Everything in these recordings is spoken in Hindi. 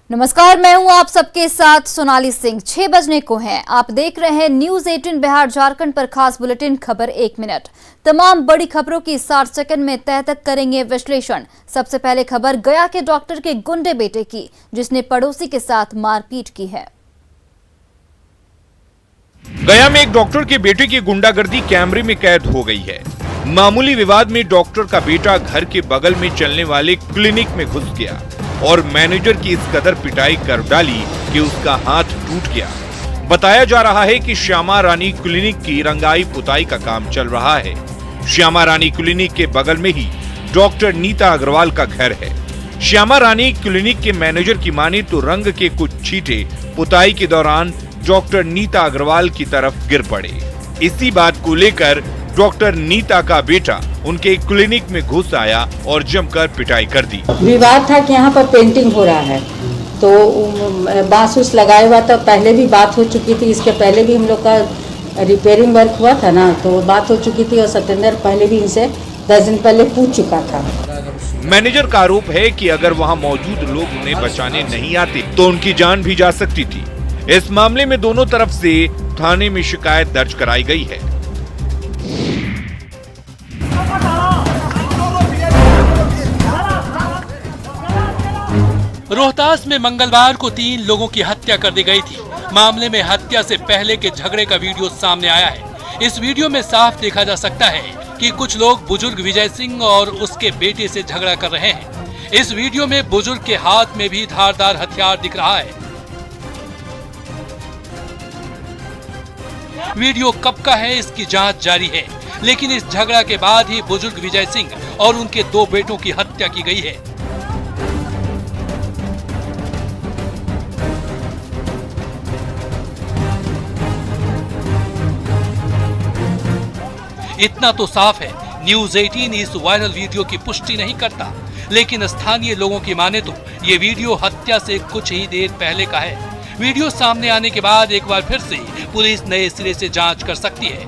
नमस्कार, मैं हूं आप सबके साथ सोनाली सिंह। 6 बजने को हैं। आप देख रहे हैं न्यूज 18 बिहार झारखंड पर खास बुलेटिन खबर 1 मिनट। तमाम बड़ी खबरों की 60 सेकंड में तह तक करेंगे विश्लेषण। सबसे पहले खबर गया के डॉक्टर के गुंडे बेटे की, जिसने पड़ोसी के साथ मारपीट की है। गया में एक डॉक्टर के बेटे की गुंडागर्दी कैमरे में कैद हो गई है। मामूली विवाद में डॉक्टर का बेटा घर के बगल में चलने वाले क्लिनिक में घुस गया और मैनेजर की इस कदर पिटाई कर डाली कि उसका हाथ टूट गया। बताया जा रहा है कि श्यामा रानी क्लिनिक की रंगाई पुताई का काम चल रहा है। श्यामा रानी क्लिनिक के बगल में ही डॉक्टर नीता अग्रवाल का घर है। श्यामा रानी क्लिनिक के मैनेजर की माने तो रंग के कुछ छींटे पुताई के दौरान डॉक्टर नीता अग्रवाल की तरफ गिर पड़े। इसी बात को लेकर डॉक्टर नीता का बेटा उनके क्लिनिक में घुस आया और जमकर पिटाई कर दी। विवाद था कि यहाँ पर पेंटिंग हो रहा है, तो बांस उस लगाया हुआ था। पहले भी बात हो चुकी थी, इसके पहले भी हम लोग का रिपेयरिंग वर्क हुआ था ना, तो बात हो चुकी थी और सत्येंद्र पहले भी इनसे 10 दिन पहले पूछ चुका था। मैनेजर का आरोप है कि अगर वहां मौजूद लोग उन्हें बचाने नहीं आते तो उनकी जान भी जा सकती थी। इस मामले में दोनों तरफ से थाने में शिकायत दर्ज कराई गई है। रोहतास में मंगलवार को 3 लोगों की हत्या कर दी गई थी। मामले में हत्या से पहले के झगड़े का वीडियो सामने आया है। इस वीडियो में साफ देखा जा सकता है कि कुछ लोग बुजुर्ग विजय सिंह और उसके बेटे से झगड़ा कर रहे हैं। इस वीडियो में बुजुर्ग के हाथ में भी धारदार हथियार दिख रहा है। वीडियो कब का है, इसकी जांच जारी है, लेकिन इस झगड़ा के बाद ही बुजुर्ग विजय सिंह और उनके 2 बेटों की हत्या की गई है। इतना तो साफ है, न्यूज 18 इस वायरल वीडियो की पुष्टि नहीं करता, लेकिन स्थानीय लोगों की माने तो ये वीडियो हत्या से कुछ ही देर पहले का है। वीडियो सामने आने के बाद एक बार फिर से पुलिस नए सिरे से जांच कर सकती है।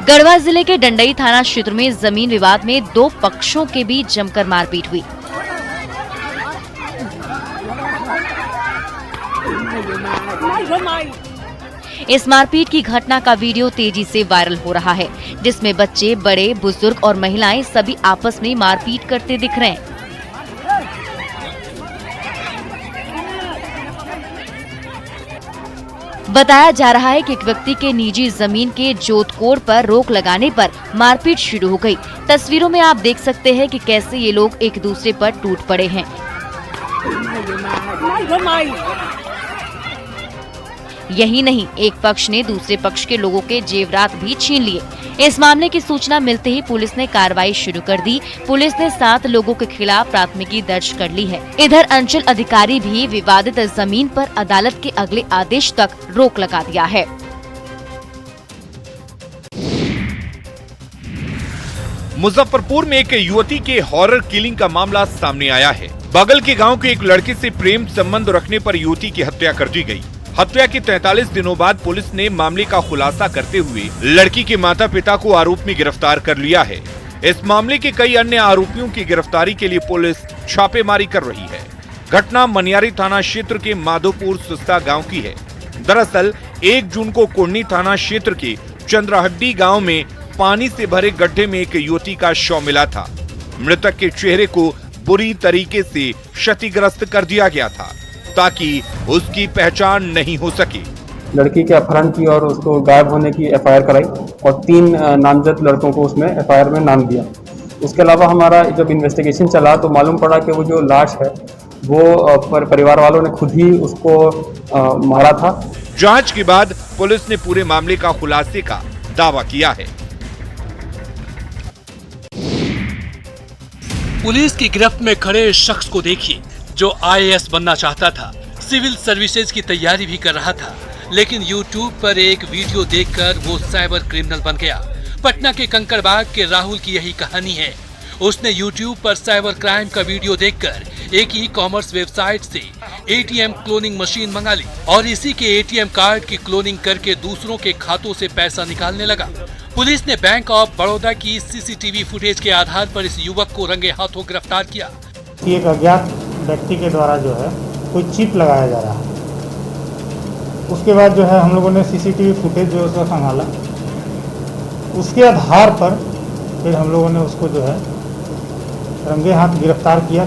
गढ़वा जिले के डंडई थाना क्षेत्र में जमीन विवाद में 2 पक्षों के बीच जमकर मारपीट हुई। इस मारपीट की घटना का वीडियो तेजी से वायरल हो रहा है, जिसमें बच्चे, बड़े, बुजुर्ग और महिलाएं सभी आपस में मारपीट करते दिख रहे हैं। बताया जा रहा है कि एक व्यक्ति के निजी जमीन के जोतकोड़ पर रोक लगाने पर मारपीट शुरू हो गई। तस्वीरों में आप देख सकते हैं कि कैसे ये लोग एक दूसरे पर टूट पड़े हैं। यही नहीं, एक पक्ष ने दूसरे पक्ष के लोगों के जेवरात भी छीन लिए। इस मामले की सूचना मिलते ही पुलिस ने कार्रवाई शुरू कर दी। पुलिस ने 7 लोगों के खिलाफ प्राथमिकी दर्ज कर ली है। इधर अंचल अधिकारी भी विवादित जमीन पर अदालत के अगले आदेश तक रोक लगा दिया है। मुजफ्फरपुर में एक युवती के हॉरर किलिंग का मामला सामने आया है। बगल के गांव के एक लड़के से प्रेम संबंध रखने पर युवती की हत्या कर दी गई। हत्या के 43 दिनों बाद पुलिस ने मामले का खुलासा करते हुए लड़की के माता पिता को आरोप में गिरफ्तार कर लिया है। इस मामले के कई अन्य आरोपियों की गिरफ्तारी के लिए पुलिस छापेमारी कर रही है। घटना मनियारी थाना क्षेत्र के माधोपुर सुस्ता गांव की है। दरअसल 1 जून को कुर्नी थाना क्षेत्र के चंद्रहड्डी गांव में पानी से भरे गड्ढे में एक युवती का शव मिला था। मृतक के चेहरे को बुरी तरीके से क्षतिग्रस्त कर दिया गया था ताकि उसकी पहचान नहीं हो सके। लड़की के अपहरण की और उसको गायब होने की एफआईआर कराई और 3 नामजद लड़कों को उसमें एफआईआर में नाम दिया। उसके अलावा हमारा जब इन्वेस्टिगेशन चला तो मालूम पड़ा कि वो जो लाश है वो परिवार वालों ने खुद ही उसको मारा था। जांच के बाद पुलिस ने पूरे मामले का खुलासे का दावा किया है। पुलिस की गिरफ्त में खड़े शख्स को देखिए, जो आईएएस बनना चाहता था, सिविल सर्विसेज की तैयारी भी कर रहा था, लेकिन यूट्यूब पर एक वीडियो देखकर वो साइबर क्रिमिनल बन गया। पटना के कंकड़बाग के राहुल की यही कहानी है। उसने यूट्यूब पर साइबर क्राइम का वीडियो देखकर एक ई-कॉमर्स वेबसाइट से एटीएम क्लोनिंग मशीन मंगा ली और इसी के एटीएम कार्ड की क्लोनिंग करके दूसरों के खातों से पैसा निकालने लगा। पुलिस ने बैंक ऑफ बड़ौदा की सीसीटीवी फुटेज के आधार पर इस युवक को रंगे हाथों गिरफ्तार किया। एक अज्ञात व्यक्ति के द्वारा जो है कोई चिप लगाया जा रहा है। उसके बाद जो है हम लोगों ने सीसीटीवी फुटेज जो उसका संभाला, उसके आधार पर फिर हम लोगों ने उसको जो है रंगे हाथ गिरफ्तार किया।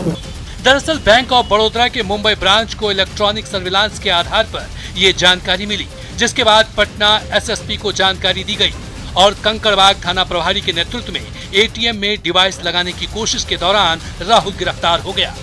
दरअसल बैंक ऑफ बड़ौदा के मुंबई ब्रांच को इलेक्ट्रॉनिक सर्विलांस के आधार पर ये जानकारी मिली, जिसके बाद पटना एसएसपी को जानकारी दी गई और कंकड़बाग थाना प्रभारी के नेतृत्व में एटीएम में डिवाइस लगाने की कोशिश के दौरान राहुल गिरफ्तार हो गया।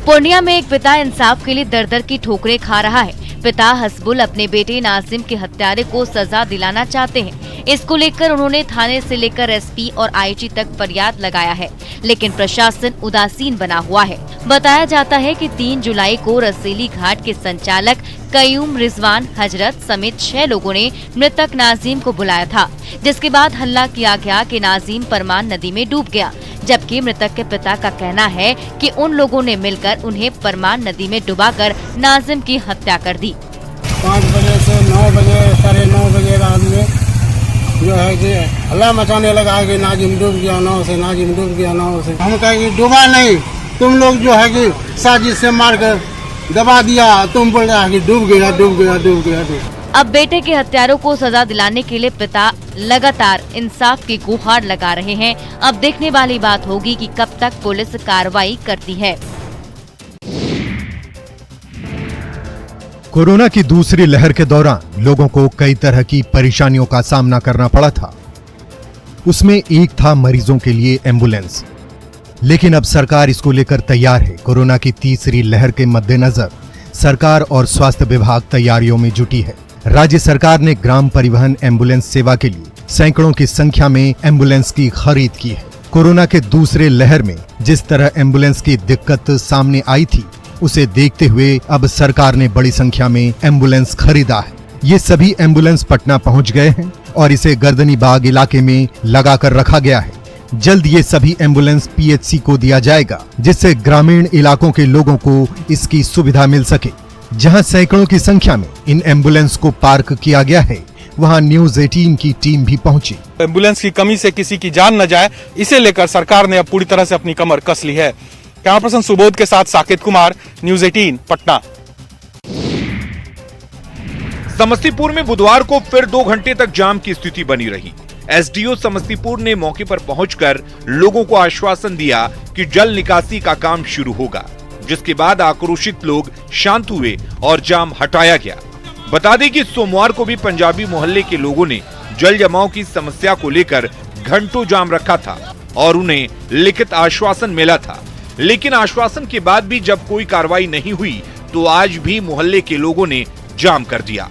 पूर्णिया में एक पिता इंसाफ के लिए दर-दर की ठोकरें खा रहा है। पिता हसबुल अपने बेटे नाजिम के हत्यारे को सजा दिलाना चाहते हैं। इसको लेकर उन्होंने थाने से लेकर एसपी और आईजी तक फरियाद लगाया है, लेकिन प्रशासन उदासीन बना हुआ है। बताया जाता है कि 3 जुलाई को रसेली घाट के संचालक कयूम रिजवान हजरत समेत 6 लोगों ने मृतक नाजिम को बुलाया था, जिसके बाद हल्ला किया गया कि नाजिम परमान नदी में डूब गया, जबकि मृतक के पिता का कहना है कि उन लोगों ने मिलकर उन्हें परमान नदी में डुबाकर नाजिम की हत्या कर दी। 5 बजे से 9 बजे 9:30 बजे रात में जो है कि हल्ला मचाने लगा कि नाजिम डूब गया, नाव से नाजिम डूब गया, नाव से। हम कहे कि डूबा नहीं, तुम लोग जो है कि साजिश से मार कर दबा दिया, तुम बोल रहा है कि डूब गया डूब गया डूब गया डूब। अब बेटे के हत्यारों को सजा दिलाने के लिए पिता लगातार इंसाफ की गुहार लगा रहे हैं। अब देखने वाली बात होगी कि कब तक पुलिस कार्रवाई करती है। कोरोना की दूसरी लहर के दौरान लोगों को कई तरह की परेशानियों का सामना करना पड़ा था। उसमें एक था मरीजों के लिए एम्बुलेंस, लेकिन अब सरकार इसको लेकर तैयार है। कोरोना की तीसरी लहर के मद्देनजर सरकार और स्वास्थ्य विभाग तैयारियों में जुटी है। राज्य सरकार ने ग्राम परिवहन एम्बुलेंस सेवा के लिए सैकड़ों की संख्या में एम्बुलेंस की खरीद की है। कोरोना के दूसरे लहर में जिस तरह एम्बुलेंस की दिक्कत सामने आई थी, उसे देखते हुए अब सरकार ने बड़ी संख्या में एम्बुलेंस खरीदा है। ये सभी एम्बुलेंस पटना पहुंच गए हैं और इसे गर्दनी बाग इलाके में लगाकर रखा गया है। जल्द ये सभी एम्बुलेंस पीएचसी को दिया जाएगा, जिससे ग्रामीण इलाकों के लोगों को इसकी सुविधा मिल सके। जहां सैकड़ों की संख्या में इन एम्बुलेंस को पार्क किया गया है, वहां न्यूज 18 की टीम भी पहुंची। एम्बुलेंस की कमी से किसी की जान न जाए, इसे लेकर सरकार ने अब पूरी तरह से अपनी कमर कस ली है। कैमरा पर्सन सुबोध के साथ साकेत कुमार, न्यूज 18 पटना। समस्तीपुर में बुधवार को फिर 2 घंटे तक जाम की स्थिति बनी रही। एसडीओ समस्तीपुर ने मौके पर पहुंचकर लोगों को आश्वासन दिया कि जल निकासी का काम शुरू होगा, जिसके बाद आक्रोशित लोग शांत हुए और जाम हटाया गया। बता दें कि सोमवार को भी पंजाबी मोहल्ले के लोगों ने जल जमाव की समस्या को लेकर घंटों जाम रखा था और उन्हें लिखित आश्वासन मिला था, लेकिन आश्वासन के बाद भी जब कोई कार्रवाई नहीं हुई तो आज भी मोहल्ले के लोगों ने जाम कर दिया।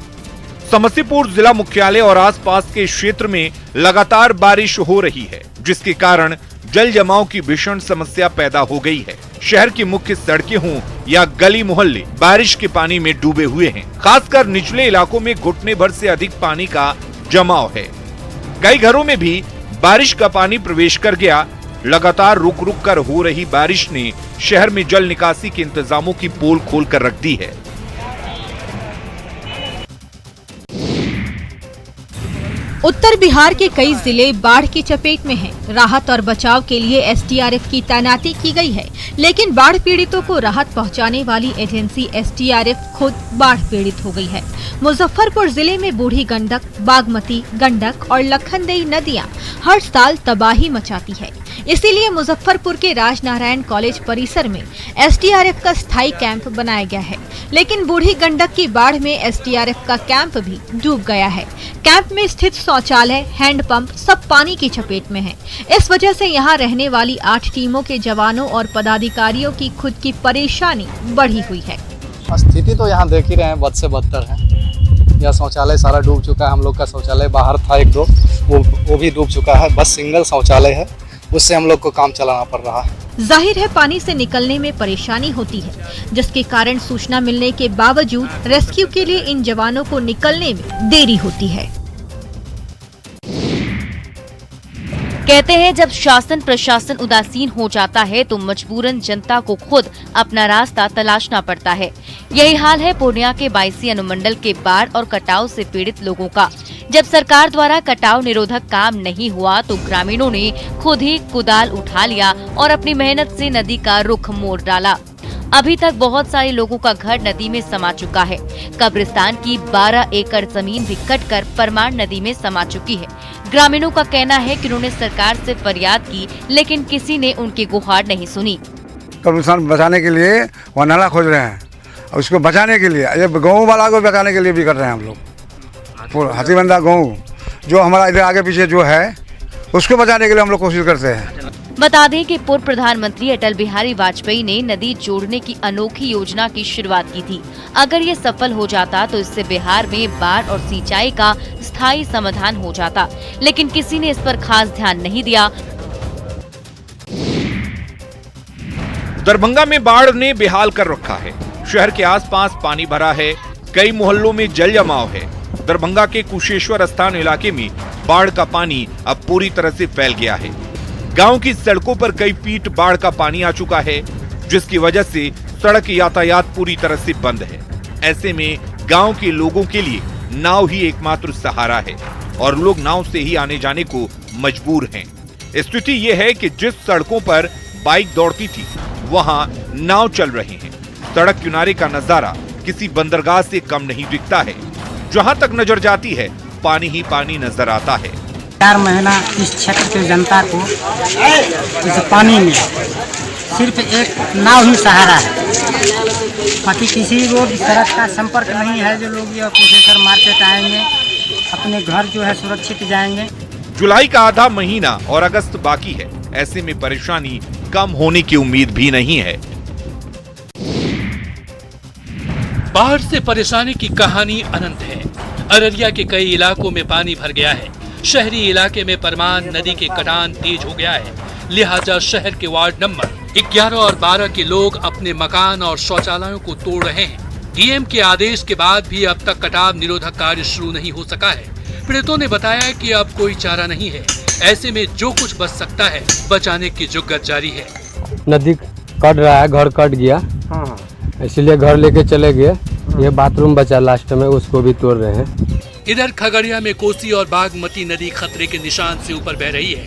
समस्तीपुर जिला मुख्यालय और आसपास के क्षेत्र में लगातार बारिश हो रही है, जिसके कारण जल जमाव की भीषण समस्या पैदा हो गई है। शहर की मुख्य सड़कें हों या गली मोहल्ले बारिश के पानी में डूबे हुए हैं। खासकर निचले इलाकों में घुटने भर से अधिक पानी का जमाव है। कई घरों में भी बारिश का पानी प्रवेश कर गया। लगातार रुक रुक कर हो रही बारिश ने शहर में जल निकासी के इंतजामों की पोल खोल कर रख दी है। उत्तर बिहार के कई जिले बाढ़ की चपेट में हैं। राहत और बचाव के लिए एसडीआरएफ की तैनाती की गई है, लेकिन बाढ़ पीड़ितों को राहत पहुंचाने वाली एजेंसी एसडीआरएफ खुद बाढ़ पीड़ित हो गई है। मुजफ्फरपुर जिले में बूढ़ी गंडक, बागमती, गंडक और लखनदेई नदियां हर साल तबाही मचाती है। इसीलिए मुजफ्फरपुर के राजनारायण कॉलेज परिसर में एसडीआरएफ का स्थायी कैंप बनाया गया है, लेकिन बूढ़ी गंडक की बाढ़ में एसडीआरएफ का कैंप भी डूब गया है। कैंप में स्थित शौचालय, हैंडपंप सब पानी की चपेट में है। इस वजह से यहाँ रहने वाली 8 टीमों के जवानों और पदाधिकारियों की खुद की परेशानी बढ़ी हुई है। स्थिति तो यहाँ देख ही रहे हैं, बद से बदतर है। यह शौचालय सारा डूब चुका है। हम लोग का शौचालय बाहर था 1-2, वो भी डूब चुका है। बस सिंगल शौचालय है, उससे हम लोग को काम चलाना पड़ रहा है। जाहिर है पानी से निकलने में परेशानी होती है, जिसके कारण सूचना मिलने के बावजूद रेस्क्यू के लिए इन जवानों को निकलने में देरी होती है। कहते हैं जब शासन प्रशासन उदासीन हो जाता है तो मजबूरन जनता को खुद अपना रास्ता तलाशना पड़ता है। यही हाल है पूर्णिया के 22 अनुमंडल के बाढ़ और कटाव से पीड़ित लोगों का। जब सरकार द्वारा कटाव निरोधक काम नहीं हुआ तो ग्रामीणों ने खुद ही कुदाल उठा लिया और अपनी मेहनत से नदी का रुख मोड़ डाला। अभी तक बहुत सारे लोगों का घर नदी में समा चुका है। कब्रिस्तान की 12 एकड़ जमीन भी कटकर परमान नदी में समा चुकी है। ग्रामीणों का कहना है कि उन्होंने सरकार से फरियाद की लेकिन किसी ने उनकी गुहार नहीं सुनी। कब्रिस्तान बचाने के लिए वहाँ नाला खोज रहे हैं, उसको बचाने के लिए, ये गाँव वाला को बचाने के लिए भी कर रहे हैं हम लोग। हाथीबंदा गाँव जो हमारा इधर आगे पीछे जो है उसको बचाने के लिए हम लोग कोशिश करते हैं। बता दें कि पूर्व प्रधानमंत्री अटल बिहारी वाजपेयी ने नदी जोड़ने की अनोखी योजना की शुरुआत की थी। अगर ये सफल हो जाता तो इससे बिहार में बाढ़ और सिंचाई का स्थायी समाधान हो जाता, लेकिन किसी ने इस पर खास ध्यान नहीं दिया। दरभंगा में बाढ़ ने बेहाल कर रखा है। शहर के आसपास पानी भरा है, कई मोहल्लों में जल जमाव है। दरभंगा के कुशेश्वर स्थान इलाके में बाढ़ का पानी अब पूरी तरह से फैल गया है। गांव की सड़कों पर कई फीट बाढ़ का पानी आ चुका है, जिसकी वजह से सड़क यातायात पूरी तरह से बंद है। ऐसे में गांव के लोगों के लिए नाव ही एकमात्र सहारा है और लोग नाव से ही आने जाने को मजबूर हैं। स्थिति ये है कि जिस सड़कों पर बाइक दौड़ती थी वहां नाव चल रहे हैं। सड़क किनारे का नजारा किसी बंदरगाह से कम नहीं दिखता है। जहां तक नजर जाती है पानी ही पानी नजर आता है। 4 महीना इस क्षेत्र के जनता को इस पानी में सिर्फ एक नाव ही सहारा है, बाकी किसी रोड सड़क का संपर्क नहीं है। जो लोग ये कुशेश्वर मार्केट आएंगे अपने घर जो है सुरक्षित जाएंगे। जुलाई का आधा महीना और अगस्त बाकी है। ऐसे में परेशानी कम होने की उम्मीद भी नहीं है। बाढ़ से परेशानी की कहानी अनंत है। अररिया के कई इलाकों में पानी भर गया है। शहरी इलाके में परमान नदी के कटान तेज हो गया है, लिहाजा शहर के वार्ड नंबर 11 और 12 के लोग अपने मकान और शौचालयों को तोड़ रहे हैं। डीएम के आदेश के बाद भी अब तक कटाव निरोधक कार्य शुरू नहीं हो सका है। पीड़ितों ने बताया कि अब कोई चारा नहीं है। ऐसे में जो कुछ बच सकता है बचाने की जुगत जारी है। नदी कट रहा है, घर कट गया, इसलिए घर लेके चले गए। ये बाथरूम बचा लास्ट में, उसको भी तोड़ रहे हैं। इधर खगड़िया में कोसी और बागमती नदी खतरे के निशान से ऊपर बह रही है,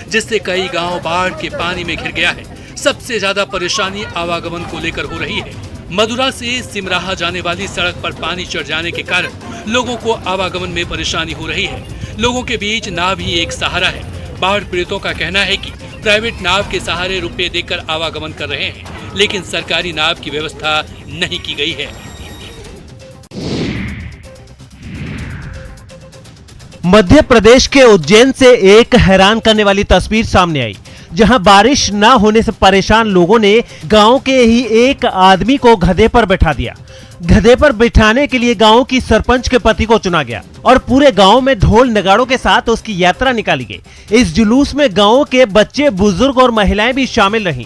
जिससे कई गांव बाढ़ के पानी में घिर गया है। सबसे ज्यादा परेशानी आवागमन को लेकर हो रही है। मदुरा से सिमराहा जाने वाली सड़क पर पानी चढ़ जाने के कारण लोगों को आवागमन में परेशानी हो रही है। लोगों के बीच नाव ही एक सहारा है। बाढ़ पीड़ितों का कहना है कि प्राइवेट नाव के सहारे रुपए देकर आवागमन कर रहे हैं, लेकिन सरकारी नाव की व्यवस्था नहीं की गई है। मध्य प्रदेश के उज्जैन से एक हैरान करने वाली तस्वीर सामने आई, जहां बारिश न होने से परेशान लोगों ने गांव के ही एक आदमी को गधे पर बैठा दिया। गधे पर बिठाने के लिए गांव की सरपंच के पति को चुना गया और पूरे गांव में ढोल नगाड़ों के साथ उसकी यात्रा निकाली गई। इस जुलूस में गांव के बच्चे, बुजुर्ग और महिलाएं भी शामिल रहीं।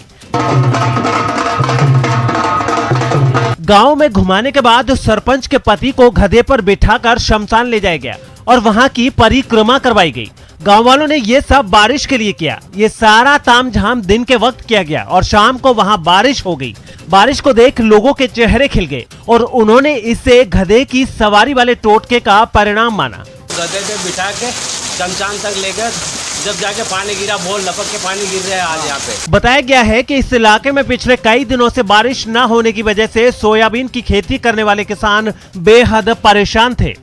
गांव में घुमाने के बाद सरपंच के पति को गधे पर बिठाकर शमशान ले जाया गया और वहां की परिक्रमा करवाई गई। गांव वालों ने ये सब बारिश के लिए किया। ये सारा तामझाम दिन के वक्त किया गया और शाम को वहां बारिश हो गई। बारिश को देख लोगों के चेहरे खिल गए और उन्होंने इसे गधे की सवारी वाले टोटके का परिणाम माना। गधे पे बिठा के शमशान तक लेकर जब जाके पानी गिरा, बोल लपक के पानी गिर रहा है आज यहाँ पे। बताया गया है कि इस इलाके में पिछले कई दिनों से बारिश न होने की वजह से सोयाबीन की खेती करने वाले किसान बेहद परेशान थे।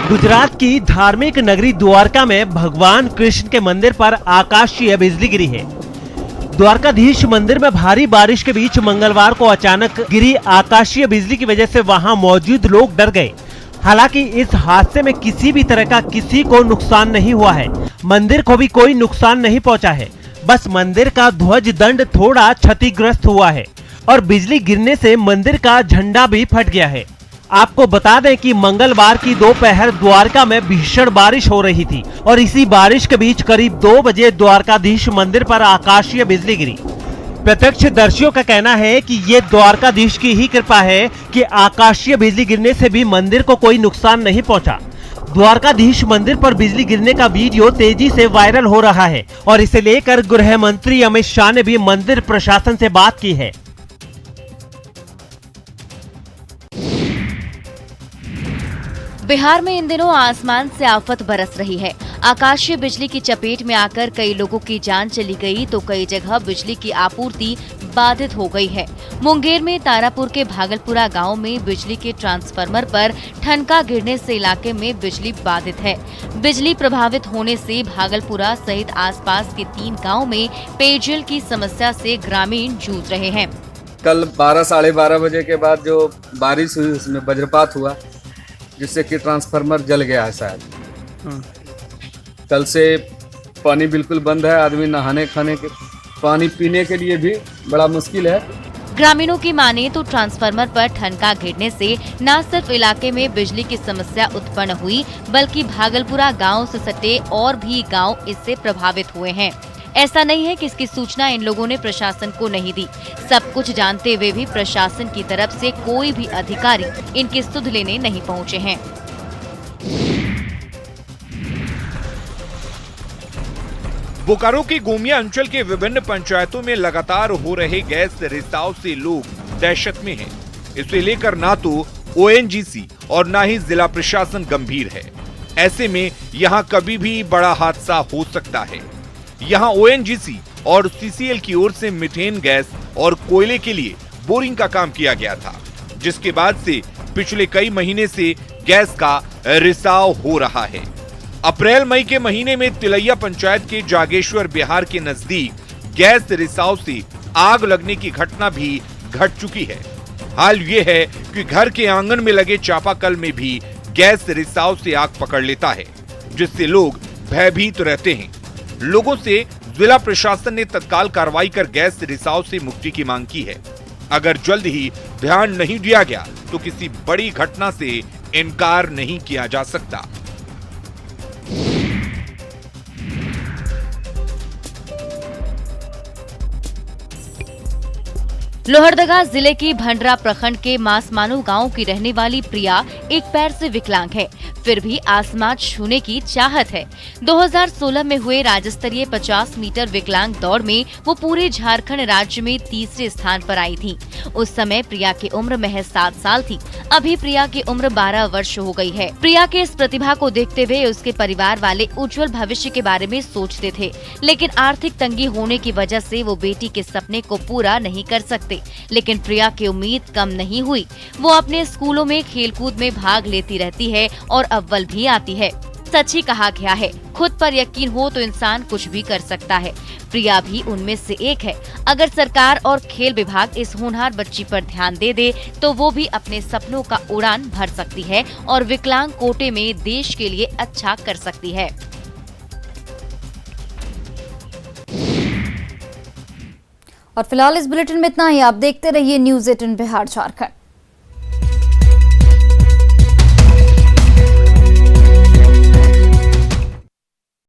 गुजरात की धार्मिक नगरी द्वारका में भगवान कृष्ण के मंदिर पर आकाशीय बिजली गिरी है। द्वारकाधीश मंदिर में भारी बारिश के बीच मंगलवार को अचानक गिरी आकाशीय बिजली की वजह से वहां मौजूद लोग डर गए। हालांकि इस हादसे में किसी भी तरह का किसी को नुकसान नहीं हुआ है। मंदिर को भी कोई नुकसान नहीं पहुंचा है। बस मंदिर का ध्वज दंड थोड़ा क्षतिग्रस्त हुआ है और बिजली गिरने से मंदिर का झंडा भी फट गया है। आपको बता दें कि मंगलवार की दोपहर द्वारका में भीषण बारिश हो रही थी और इसी बारिश के बीच करीब 2 बजे द्वारकाधीश मंदिर पर आकाशीय बिजली गिरी। प्रत्यक्षदर्शियों का कहना है कि ये द्वारकाधीश की ही कृपा है कि आकाशीय बिजली गिरने से भी मंदिर को कोई नुकसान नहीं पहुंचा। द्वारकाधीश मंदिर पर बिजली गिरने का वीडियो तेजी से वायरल हो रहा है और इसे लेकर गृह मंत्री अमित शाह ने भी मंदिर प्रशासन से बात की है। बिहार में इन दिनों आसमान से आफत बरस रही है। आकाशीय बिजली की चपेट में आकर कई लोगों की जान चली गई तो कई जगह बिजली की आपूर्ति बाधित हो गई है। मुंगेर में तारापुर के भागलपुरा गांव में बिजली के ट्रांसफार्मर पर ठनका गिरने से इलाके में बिजली बाधित है। बिजली प्रभावित होने से भागलपुरा सहित आसपास के 3 गाँव में पेयजल की समस्या से ग्रामीण जूझ रहे हैं। कल 12 साढ़े 12 बजे के बाद जो बारिश हुई उसमें वज्रपात हुआ जिससे कि ट्रांसफार्मर जल गया है शायद। कल से पानी बिल्कुल बंद है। आदमी नहाने खाने के पानी पीने के लिए भी बड़ा मुश्किल है। ग्रामीणों की माने तो ट्रांसफार्मर पर ठनका गिरने से न सिर्फ इलाके में बिजली की समस्या उत्पन्न हुई बल्कि भागलपुरा गांव से सटे और भी गांव इससे प्रभावित हुए हैं। ऐसा नहीं है कि इसकी सूचना इन लोगों ने प्रशासन को नहीं दी। सब कुछ जानते हुए भी प्रशासन की तरफ से कोई भी अधिकारी इनकी सुध लेने नहीं पहुंचे हैं। बोकारो के गोमिया अंचल के विभिन्न पंचायतों में लगातार हो रहे गैस रिसाव से लोग दहशत में हैं। इसे लेकर ना तो ओएनजीसी और ना ही जिला प्रशासन गंभीर है। ऐसे में यहाँ कभी भी बड़ा हादसा हो सकता है। यहाँ ओएनजीसी और सीसीएल की ओर से मीथेन गैस और कोयले के लिए बोरिंग का काम किया गया था, जिसके बाद से पिछले कई महीने से गैस का रिसाव हो रहा है। अप्रैल मई के महीने में तिलैया पंचायत के जागेश्वर बिहार के नजदीक गैस रिसाव से आग लगने की घटना भी घट चुकी है। हाल ये है कि घर के आंगन में लगे चापाकल में भी गैस रिसाव से आग पकड़ लेता है, जिससे लोग भयभीत रहते हैं। लोगों से जिला प्रशासन ने तत्काल कार्रवाई कर गैस रिसाव से मुक्ति की मांग की है। अगर जल्द ही ध्यान नहीं दिया गया तो किसी बड़ी घटना से इनकार नहीं किया जा सकता। लोहरदगा जिले की भंडरा प्रखंड के मासमानू गांव की रहने वाली प्रिया एक पैर से विकलांग है, फिर भी आसमान छूने की चाहत है। 2016 में हुए राज्य स्तरीय 50 मीटर विकलांग दौड़ में वो पूरे झारखंड राज्य में तीसरे स्थान पर आई थी। उस समय प्रिया की उम्र महज 7 साल थी। अभी प्रिया की उम्र 12 वर्ष हो गई है। प्रिया के इस प्रतिभा को देखते हुए उसके परिवार वाले उज्जवल भविष्य के बारे में सोचते थे, लेकिन आर्थिक तंगी होने की वजह से वो बेटी के सपने को पूरा नहीं कर सकते। लेकिन प्रिया की उम्मीद कम नहीं हुई। वो अपने स्कूलों में खेलकूद में भाग लेती रहती है और अव्वल भी आती है। सच ही कहा गया है, खुद पर यकीन हो तो इंसान कुछ भी कर सकता है। प्रिया भी उनमें से एक है। अगर सरकार और खेल विभाग इस होनहार बच्ची पर ध्यान दे तो वो भी अपने सपनों का उड़ान भर सकती है और विकलांग कोटे में देश के लिए अच्छा कर सकती है। और फिलहाल इस बुलेटिन में इतना ही। आप देखते रहिए न्यूज़ 18 बिहार झारखंड।